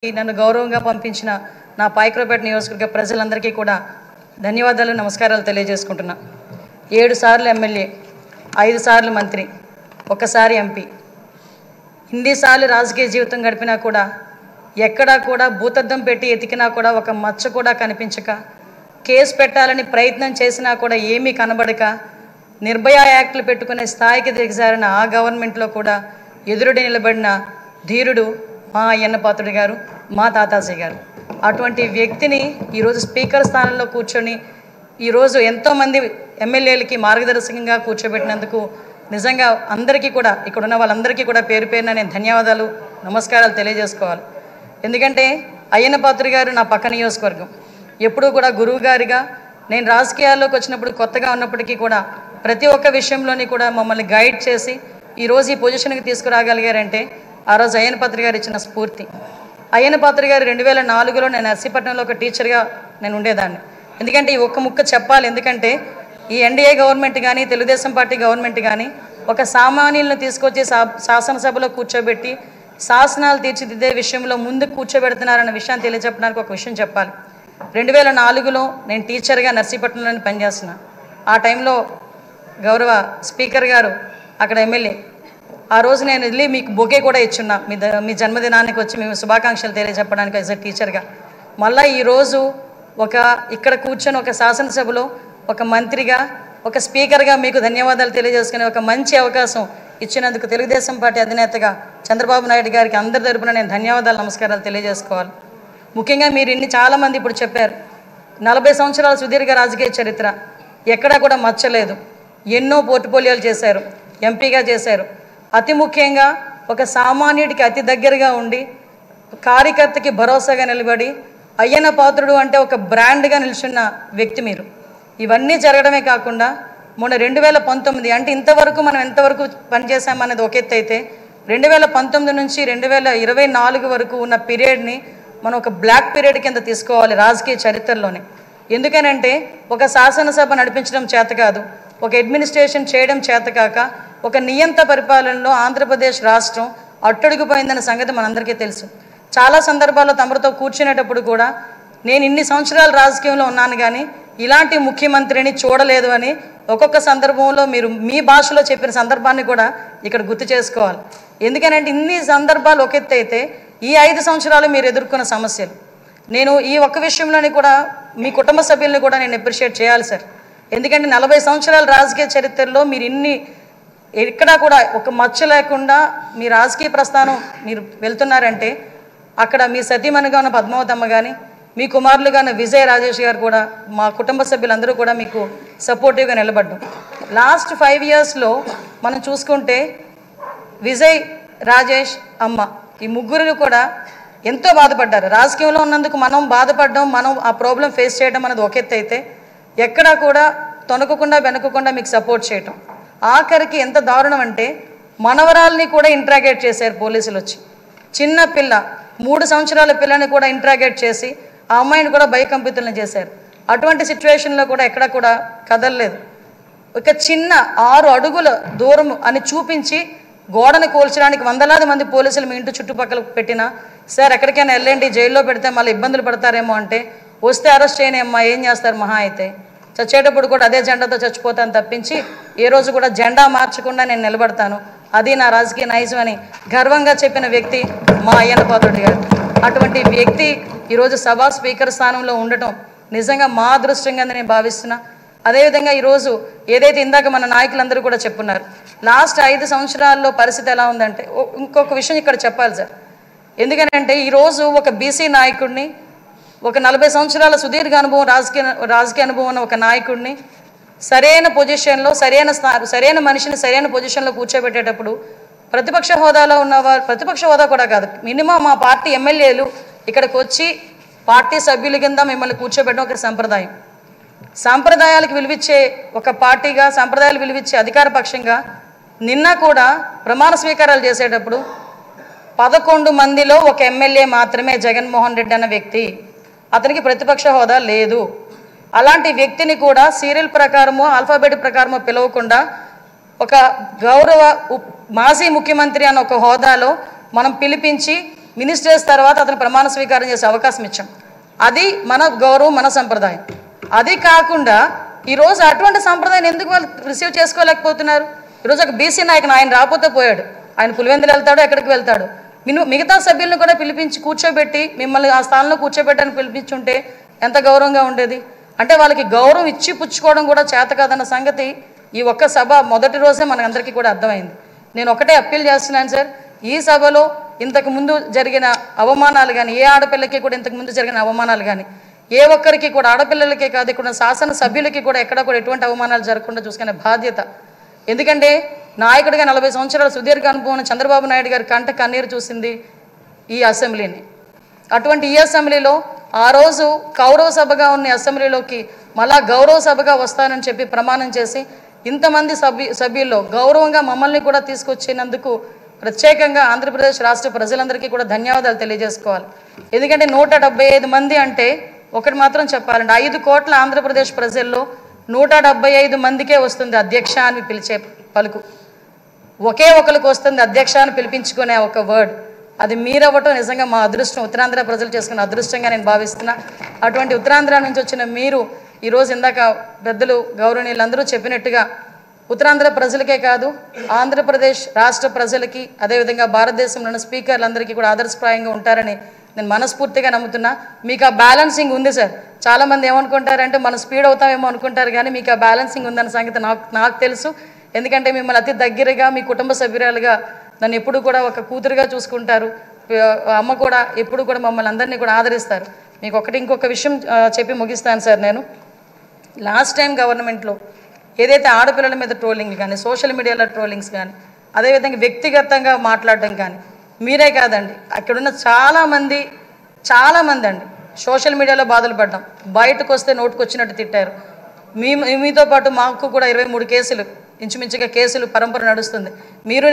నన్ను గౌరవంగా పంపించిన నా పాయకరావుపేట నియోజకవర్గ ప్రజలందరికీ కూడా ధన్యవాదాలు నమస్కారాలు తెలియజేసుకుంటున్నా. 7 సార్లు ఎమ్మెల్యే, 5 సార్లు మంత్రి, 1 సారి ఎంపీ, ఇన్ని సార్లు రాజకీయ జీవితం గడిపినా కూడా ఎక్కడా కూడా భూతద్దం పెట్టి ఎతికినా కూడా ఒక మచ్చ కూడా కనిపించక, కేసు పెట్టాలని ప్రయత్నం చేసినా కూడా ఏమీ కనబడక, నిర్భయ యాక్ట్లు పెట్టుకునే స్థాయికి దిగజారిన ఆ గవర్నమెంట్లో కూడా ఎదురుడి నిలబడిన ధీరుడు మా అయ్యన్న పాత్రుడు గారు, మా తాతాజీ గారు. అటువంటి వ్యక్తిని ఈరోజు స్పీకర్ స్థానంలో కూర్చొని ఈరోజు ఎంతోమంది ఎమ్మెల్యేలకి మార్గదర్శకంగా కూర్చోబెట్టినందుకు నిజంగా అందరికీ కూడా, ఇక్కడ ఉన్న వాళ్ళందరికీ కూడా పేరు పేరున నేను ధన్యవాదాలు నమస్కారాలు తెలియజేసుకోవాలి. ఎందుకంటే అయ్యన్న పాత్రుడు గారు నా పక్క నియోజకవర్గం. ఎప్పుడూ కూడా గురువు గారిగా నేను రాజకీయాల్లోకి వచ్చినప్పుడు కొత్తగా ఉన్నప్పటికీ కూడా ప్రతి ఒక్క విషయంలోని కూడా మమ్మల్ని గైడ్ చేసి ఈరోజు ఈ పొజిషన్కి తీసుకురాగలిగారంటే ఆ రోజు అయ్యన్న పాత్రుడు గారు ఇచ్చిన స్ఫూర్తి. అయ్యన్న పాత్రుడు గారు 2004లో నేను నర్సీపట్నంలో ఒక టీచర్గా నేను ఉండేదాన్ని. ఎందుకంటే ఈ ఒక్క ముక్క చెప్పాలి. ఎందుకంటే ఈ ఎన్డీఏ గవర్నమెంట్ కానీ తెలుగుదేశం పార్టీ గవర్నమెంట్ కానీ ఒక సామాన్యులను తీసుకొచ్చి శాసనసభలో కూర్చోబెట్టి శాసనాలు తీర్చిదిద్దే విషయంలో ముందుకు కూర్చోబెడుతున్నారన్న విషయాన్ని తెలియజెప్పడానికి ఒక విషయం చెప్పాలి. 2004లో నేను టీచర్గా నర్సీపట్నంలో పనిచేస్తున్నా. ఆ టైంలో గౌరవ స్పీకర్ గారు అక్కడ ఎమ్మెల్యే. ఆ రోజు నేను వెళ్ళి మీకు బొకే కూడా ఇచ్చున్నా, మీ జన్మదినానికి వచ్చి మేము శుభాకాంక్షలు తెలియజెప్పడానికి యాజ్ ఎ టీచర్గా. మళ్ళీ ఈరోజు ఇక్కడ కూర్చొని ఒక శాసనసభలో ఒక మంత్రిగా, ఒక స్పీకర్గా మీకు ధన్యవాదాలు తెలియజేసుకునే ఒక మంచి అవకాశం ఇచ్చినందుకు తెలుగుదేశం పార్టీ అధినేతగా చంద్రబాబు నాయుడు గారికి అందరి తరపున నేను ధన్యవాదాలు నమస్కారాలు తెలియజేసుకోవాలి. ముఖ్యంగా మీరు చాలామంది ఇప్పుడు చెప్పారు, 40 సంవత్సరాల సుదీర్ఘ రాజకీయ చరిత్ర, ఎక్కడా కూడా మచ్చలేదు. ఎన్నో పోర్ట్ఫోలియోలు చేశారు, ఎంపీగా చేశారు. అతి ముఖ్యంగా ఒక సామాన్యుడికి అతి దగ్గరగా ఉండి కార్యకర్తకి భరోసాగా నిలబడి అయ్యన్న పాత్రుడు అంటే ఒక బ్రాండ్గా నిల్చున్న వ్యక్తి మీరు. ఇవన్నీ జరగడమే కాకుండా మొన్న 2019 అంటే ఇంతవరకు మనం ఎంతవరకు పనిచేసామనేది ఒక ఎత్తు అయితే 2019 నుంచి 2024 వరకు ఉన్న పీరియడ్ని మనం ఒక బ్లాక్ పీరియడ్ కింద తీసుకోవాలి రాజకీయ చరిత్రలోనే. ఎందుకనంటే ఒక శాసనసభ నడిపించడం చేత కాదు, ఒక అడ్మినిస్ట్రేషన్ చేయడం చేతకాక ఒక నియంత పరిపాలనలో ఆంధ్రప్రదేశ్ రాష్ట్రం అట్టడుగుపోయిందన్న సంగతి మనందరికీ తెలుసు. చాలా సందర్భాల్లో తమరితో కూర్చునేటప్పుడు కూడా నేను ఇన్ని సంవత్సరాలు రాజకీయంలో ఉన్నాను కానీ ఇలాంటి ముఖ్యమంత్రిని చూడలేదు అని ఒక్కొక్క సందర్భంలో మీరు మీ భాషలో చెప్పిన సందర్భాన్ని కూడా ఇక్కడ గుర్తు చేసుకోవాలి. ఎందుకనంటే ఇన్ని సందర్భాలు ఒక ఎత్తు అయితే ఈ 5 సంవత్సరాలు మీరు ఎదుర్కొన్న సమస్యలు, నేను ఈ ఒక్క విషయంలోని కూడా మీ కుటుంబ సభ్యుల్ని కూడా నేను అప్రిషియేట్ చేయాలి సార్. ఎందుకంటే 40 సంవత్సరాల రాజకీయ చరిత్రలో మీరు ఎక్కడా కూడా ఒక మచ్చ లేకుండా మీ రాజకీయ ప్రస్థానం మీరు వెళ్తున్నారంటే అక్కడ మీ సతీమణిగా ఉన్న పద్మావతమ్మ కానీ, మీ కుమారులుగా ఉన్న విజయ్ రాజేష్ గారు కూడా, మా కుటుంబ సభ్యులందరూ కూడా మీకు సపోర్టివ్గా నిలబడ్డాం. లాస్ట్ 5 ఇయర్స్లో మనం చూసుకుంటే విజయ్, రాజేష్, అమ్మ ఈ ముగ్గురు కూడా ఎంతో బాధపడ్డారు. రాజకీయంలో ఉన్నందుకు మనం బాధపడడం, మనం ఆ ప్రాబ్లం ఫేస్ చేయడం అనేది ఒక ఎత్తు అయితే ఎక్కడా కూడా తొనకకుండా వెనకకుండా మీకు సపోర్ట్ చేయటం. ఆఖరికి ఎంత దారుణం అంటే మనవరాల్ని కూడా ఇంట్రాగేట్ చేశారు పోలీసులు వచ్చి. చిన్న పిల్ల 3 సంవత్సరాల పిల్లని కూడా ఇంట్రాగేట్ చేసి ఆ అమ్మాయిని కూడా భయకంపితులను చేశారు. అటువంటి సిచ్యువేషన్లో కూడా ఎక్కడ కూడా కదలలేదు. ఒక చిన్న 6 అడుగుల దూరం అని చూపించి గోడని కూల్చడానికి వందలాది మంది పోలీసులు మీ ఇంటి చుట్టుపక్కల పెట్టినా, సార్ ఎక్కడికైనా వెళ్ళండి జైల్లో పెడితే మళ్ళీ ఇబ్బందులు పడతారేమో అంటే, వస్తే అరెస్ట్ చేయని అమ్మా ఏం చేస్తారు మహా అయితే, చచ్చేటప్పుడు కూడా అదే జెండాతో చచ్చిపోతాను తప్పించి ఏ రోజు కూడా జెండా మార్చకుండా నేను నిలబడతాను, అది నా రాజకీయ నైజం అని గర్వంగా చెప్పిన వ్యక్తి మా అయ్యన్న పాత్రుడు గారు. అటువంటి వ్యక్తి ఈరోజు సభా స్పీకర్ స్థానంలో ఉండటం నిజంగా మా అదృష్టంగా నేను భావిస్తున్నా. అదేవిధంగా ఈరోజు ఏదైతే ఇందాక మన నాయకులందరూ కూడా చెప్పున్నారు, లాస్ట్ 5 సంవత్సరాల్లో పరిస్థితి ఎలా ఉందంటే ఇంకొక విషయం ఇక్కడ చెప్పాలి సార్. ఎందుకంటే ఈరోజు ఒక బీసీ నాయకుడిని, ఒక 40 సంవత్సరాల సుదీర్ఘ అనుభవం రాజకీయ అనుభవం ఉన్న ఒక నాయకుడిని సరైన పొజిషన్లో సరైన మనిషిని సరైన పొజిషన్లో కూర్చోబెట్టేటప్పుడు ప్రతిపక్ష హోదాలో ఉన్నవారు, ప్రతిపక్ష హోదా కూడా కాదు, మినిమం మా పార్టీ ఎమ్మెల్యేలు ఇక్కడికి వచ్చి పార్టీ సభ్యుల కింద మిమ్మల్ని కూర్చోబెట్టడం ఒక సంప్రదాయం. సాంప్రదాయాలకు విలువిచ్చే ఒక పార్టీగా, సాంప్రదాయాలు విలువిచ్చే అధికార పక్షంగా నిన్న కూడా ప్రమాణ స్వీకారాలు చేసేటప్పుడు 11 మందిలో ఒక ఎమ్మెల్యే మాత్రమే జగన్మోహన్ రెడ్డి అన్న వ్యక్తి, అతనికి ప్రతిపక్ష హోదా లేదు. అలాంటి వ్యక్తిని కూడా సీరియల్ ప్రకారమో ఆల్ఫాబెట్ ప్రకారమో పిలవకుండా ఒక గౌరవ మాజీ ముఖ్యమంత్రి అన్న ఒక హోదాలో మనం పిలిపించి మినిస్టర్స్ తర్వాత అతను ప్రమాణ స్వీకారం చేసే అవకాశం ఇచ్చాం. అది మన గౌరవం, మన సంప్రదాయం. అది కాకుండా ఈరోజు అటువంటి సంప్రదాయం ఎందుకు వాళ్ళు రిసీవ్ చేసుకోలేకపోతున్నారు? ఈరోజు ఒక బీసీ నాయకుడు ఆయన రాకపోతే పోయాడు, ఆయన పులివెందులు వెళ్తాడు, ఎక్కడికి వెళ్తాడు. మిగతా సభ్యులను కూడా పిలిపించి కూర్చోబెట్టి మిమ్మల్ని ఆ స్థానంలో కూర్చోబెట్టని పిలిపించుంటే ఎంత గౌరవంగా ఉండేది. అంటే వాళ్ళకి గౌరవం ఇచ్చి పుచ్చుకోవడం కూడా చేత కాదన్న సంగతి ఈ ఒక్క సభ మొదటి రోజే మనందరికీ కూడా అర్థమైంది. నేను ఒకటే అప్పీల్ చేస్తున్నాను సార్, ఈ సభలో ఇంతకుముందు జరిగిన అవమానాలు కానీ, ఏ ఆడపిల్లకి కూడా ఇంతకుముందు జరిగిన అవమానాలు కానీ, ఏ ఒక్కరికి కూడా ఆడపిల్లలకే కాదు ఇక్కడ శాసన సభ్యులకి కూడా ఎక్కడ కూడా ఎటువంటి అవమానాలు జరగకుండా చూసుకునే బాధ్యత. ఎందుకంటే నాయకుడిగా 40 సంవత్సరాల సుదీర్ఘ అనుభవం చంద్రబాబు నాయుడు గారి కంట కన్నీరు చూసింది ఈ అసెంబ్లీని. అటువంటి ఈ అసెంబ్లీలో ఆ రోజు కౌరవ సభగా ఉన్న అసెంబ్లీలోకి మళ్ళా గౌరవ సభగా వస్తానని చెప్పి ప్రమాణం చేసి ఇంతమంది సభ్యుల్లో గౌరవంగా మమ్మల్ని కూడా తీసుకొచ్చినందుకు ప్రత్యేకంగా ఆంధ్రప్రదేశ్ రాష్ట్ర ప్రజలందరికీ కూడా ధన్యవాదాలు తెలియజేసుకోవాలి. ఎందుకంటే 175 మంది అంటే ఒకటి మాత్రం చెప్పాలండి, 5 కోట్ల ఆంధ్రప్రదేశ్ ప్రజల్లో 175 మందికే వస్తుంది అధ్యక్ష అని పిలిచే పలుకు. ఒకే ఒకరికి వస్తుంది అధ్యక్ష అని పిలిపించుకునే ఒక వర్డ్. అది మీరవ్వటం నిజంగా మా అదృష్టం, ఉత్తరాంధ్ర ప్రజలు చేసుకున్న అదృష్టంగా నేను భావిస్తున్నా. అటువంటి ఉత్తరాంధ్ర నుంచి వచ్చిన మీరు ఈరోజు ఇందాక పెద్దలు గౌరవనీయులందరూ చెప్పినట్టుగా ఉత్తరాంధ్ర ప్రజలకే కాదు ఆంధ్రప్రదేశ్ రాష్ట్ర ప్రజలకి అదేవిధంగా భారతదేశంలోని స్పీకర్లందరికీ కూడా ఆదర్శప్రాయంగా ఉంటారని నేను మనస్ఫూర్తిగా నమ్ముతున్నా. మీకు ఆ బ్యాలెన్సింగ్ ఉంది సార్. చాలామంది ఏమనుకుంటారంటే మనం స్పీడ్ అవుతామేమో అనుకుంటారు, కానీ మీకు ఆ బ్యాలెన్సింగ్ ఉందన్న సంగతి నాకు తెలుసు. ఎందుకంటే మిమ్మల్ని అతి దగ్గరగా మీ కుటుంబ సభ్యురాలుగా నన్ను ఎప్పుడు కూడా ఒక కూతురుగా చూసుకుంటారు. అమ్మ కూడా ఎప్పుడు కూడా మమ్మల్ని అందరినీ కూడా ఆదరిస్తారు. మీకు ఇంకొక విషయం చెప్పి ముగిస్తాను సార్. నేను లాస్ట్ టైం గవర్నమెంట్లో ఏదైతే ఆడపిల్లల మీద ట్రోలింగ్ కానీ, సోషల్ మీడియాలో ట్రోలింగ్స్ కానీ, అదేవిధంగా వ్యక్తిగతంగా మాట్లాడడం కానీ, మీరే కాదండి అక్కడున్న చాలామంది అండి సోషల్ మీడియాలో బాధలు పడ్డాం. బయటకు వస్తే నోటుకు వచ్చినట్టు తిట్టారు. మీతో పాటు మాకు కూడా 23 కేసులు ఇంచుమించుగా కేసులు పరంపర నడుస్తుంది. మీరు